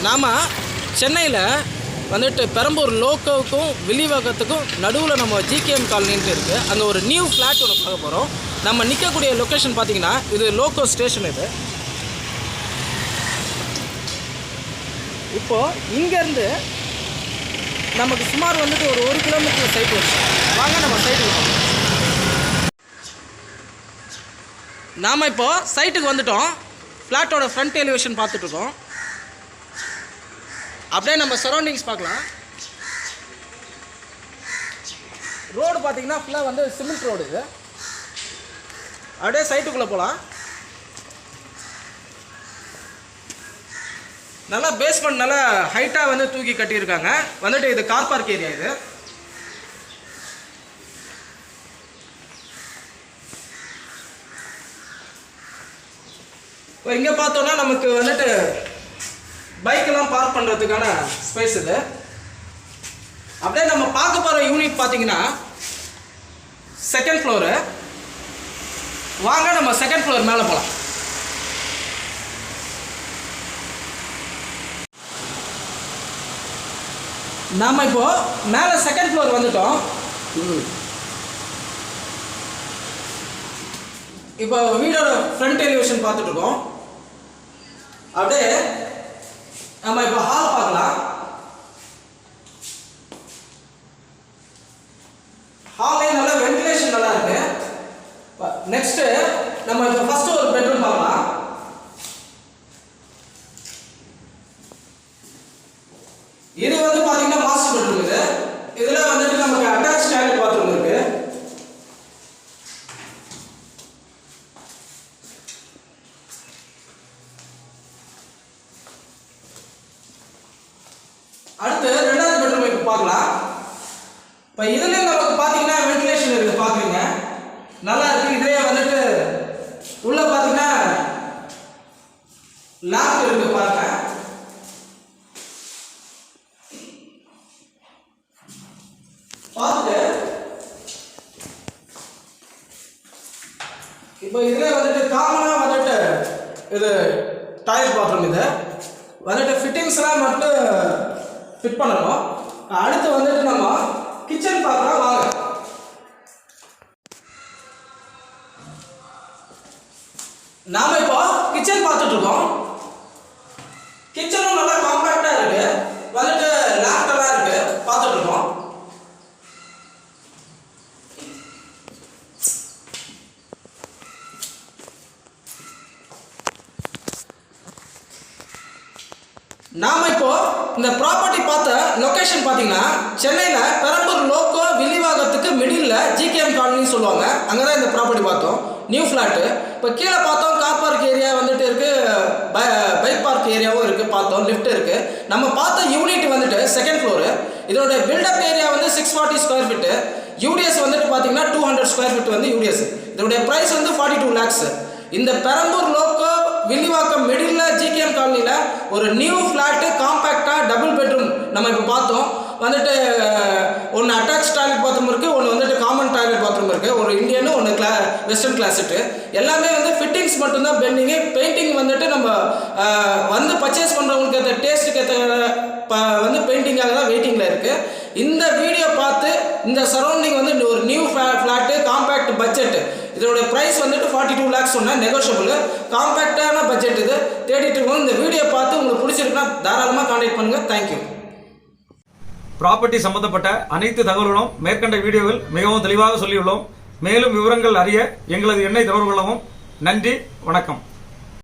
நாம் சென்னையில் வந்துட்டு பெரம்பூர் லோக்கோவுக்கும் வில்லிவாக்கத்துக்கும் நடுவில் நம்ம ஜிகேஎம் காலனின்ட்டு இருக்குது. அங்கே ஒரு நியூ ஃப்ளாட் ஒன்று பார்க்க போகிறோம். நம்ம நிற்கக்கூடிய லொக்கேஷன் பார்த்திங்கன்னா இது லோக்கோ ஸ்டேஷன். இது இப்போது இங்கேருந்து நமக்கு சுமார் வந்துட்டு ஒரு 1 கிலோமீட்டர் சைட் வரும். வாங்க நம்ம சைட்டுக்கு போகலாம். நாம் இப்போது சைட்டுக்கு வந்துட்டோம். ஃப்ளாட்டோட ஃப்ரண்ட் எலிவேஷன் பார்த்துட்ருக்கோம். அப்படியே நம்ம சரௌண்டிங்ஸ் பார்க்கலாம். ரோடு பார்த்திங்கன்னா ஃபுல்லாக வந்து சிமெண்ட் ரோடு. இது அப்படியே சைட்டுக்குள்ளே போகலாம். நல்லா பேஸ்மெண்ட் நல்லா ஹைட்டாக வந்து தூக்கி கட்டியிருக்காங்க. வந்துட்டு இது கார் பார்க் ஏரியா. இது இப்போ இங்கே பார்த்தோன்னா நமக்கு வந்துட்டு பைக்கெல்லாம் பார்க் பண்ணுறதுக்கான ஸ்பேஸ் இது. அப்படியே நம்ம பார்க்க போகிற யூனிட் பார்த்தீங்கன்னா செகண்ட் ஃப்ளோரு. வாங்க நம்ம செகண்ட் ஃப்ளோர் மேலே போகலாம். நாம் இப்போது மேலே செகண்ட் ஃப்ளோர் வந்துட்டோம். இப்போ வீடோட ஃப்ரண்ட் எலிவேஷன் பார்த்துட்டு இருக்கோம். அப்படியே நம்ம இப்போ ஹால் பார்க்கலாம். ஹாலே நல்லா வென்டிலேஷன் நல்லா இருக்கு. நெக்ஸ்ட் நம்ம இப்போ ஃபர்ஸ்ட் ஒரு பெட்ரூம் பார்க்கலாம். இது வந்து பாத்தீங்கன்னா மாஸ்டர் பெட்ரூம். இது இதுல வந்துட்டு நமக்கு அட்டாச் டாய்லெட் பாத்ரூம் இருக்கு. அடுத்து ரெண்டாவது பெட்ரூம் இப்போ பார்க்கலாம். இப்போ இதுல நமக்கு பாத்தீங்கன்னா வென்டிலேஷன் இருக்கு. பாக்குறீங்க நல்லா இருக்கு. இதுலயே வந்துட்டு உள்ள பாத்தீங்கன்னா லேம்ப் இருக்கு. பாருங்க பார்த்துட்டு இப்போ இதுல வந்துட்டு காமனா வந்துட்டு இது டாய்லெட் பாத்ரூம். இது வந்துட்டு ஃபிட்டிங்ஸ்லாம் மட்டும் ஃபிட் பண்ணணும். அடுத்து வந்துட்டு நம்ம கிச்சன் பார்க்கலாம். வாங்க. நாம இப்போ கிச்சன் பார்த்துட்டு இருக்கோம். கிச்சனும் நல்லா காம்பாக்டா இருக்கு. வந்துட்டு லேப்டாப்லாம் இருக்கு. பார்த்துட்டு இருக்கோம். நாம இப்போ இந்த ப்ராப்பர்ட்டி பார்த்த லொகேஷன் பார்த்தீங்கன்னா சென்னையில் பெரம்பூர் லோக்கோ வில்லிவாக்கத்துக்கு மிடில் ஜிகேஎம் காலனின்னு சொல்லுவாங்க. அங்கே தான் இந்த ப்ராப்பர்ட்டி பார்த்தோம். New flat. இப்போ கீழே பார்த்தோம் கார் பார்க் ஏரியா வந்துட்டு இருக்குது. பைக் பார்க் ஏரியாவும் இருக்குது. பார்த்தோம் லிஃப்ட் இருக்குது. நம்ம பார்த்த யூனிட் வந்துட்டு செகண்ட் ஃப்ளோரு. இதோட பில்டப் ஏரியா வந்து 640 ஸ்கொயர் ஃபீட்டு. யூடிஎஸ் வந்துட்டு பார்த்தீங்கன்னா 200 ஸ்கொயர் ஃபீட் வந்து யூடிஎஸ். இதோடைய ப்ரைஸ் வந்து 42 lakhs. இந்த Perambur loco Villivakkam middle GKM காலனியில் ஒரு நியூ ஃப்ளாட்டு காம்பேக்டாக டபுள் பெட்ரூம் நம்ம இப்போ பார்த்தோம். வந்துட்டு ஒன்று அட்டாச் டாய்லெட் பாத்ரூம் இருக்குது. ஒன்று வந்துட்டு காமன் டாய்லெட் பாத்ரூம் இருக்குது. ஒரு இந்தியனு ஒன்று வெஸ்டர்ன் கிளாஸெட்டு. எல்லாமே வந்து ஃபிட்டிங்ஸ் மட்டும்தான் பெண்டிங்கு. பெயிண்டிங் வந்துட்டு நம்ம வந்து பர்ச்சேஸ் பண்ணுறவங்களுக்கு ஏற்ற டேஸ்ட்டுக்கு ஏற்ற வந்து பெயிண்டிங்காக தான் வெயிட்டிங்கில் இருக்குது. இந்த வீடியோ பார்த்து இந்த சரௌண்டிங் வந்து ஒரு நியூ ஃப்ளாட்டு காம்பேக்ட் பட்ஜெட்டு. இதோட ப்ரைஸ் வந்துட்டு 42 lakhs சொன்னால் நெகோஷியபிள். காம்பேக்டான பட்ஜெட் இது தேடிட்டு இருக்கோம். இந்த வீடியோ பார்த்து உங்களுக்கு பிடிச்சிருக்குன்னா தாராளமாக கான்டாக்ட் பண்ணுங்கள். தேங்க்யூ. ப்ராப்பர்ட்டி சம்பந்தப்பட்ட அனைத்து தகவல்களும் மேற்கண்ட வீடியோவில் மிகவும் தெளிவாக சொல்லியுள்ளோம். மேலும் விவரங்கள் அறிய எங்களது எண்ணை தொடர்பு கொள்ளவும். நன்றி, வணக்கம்.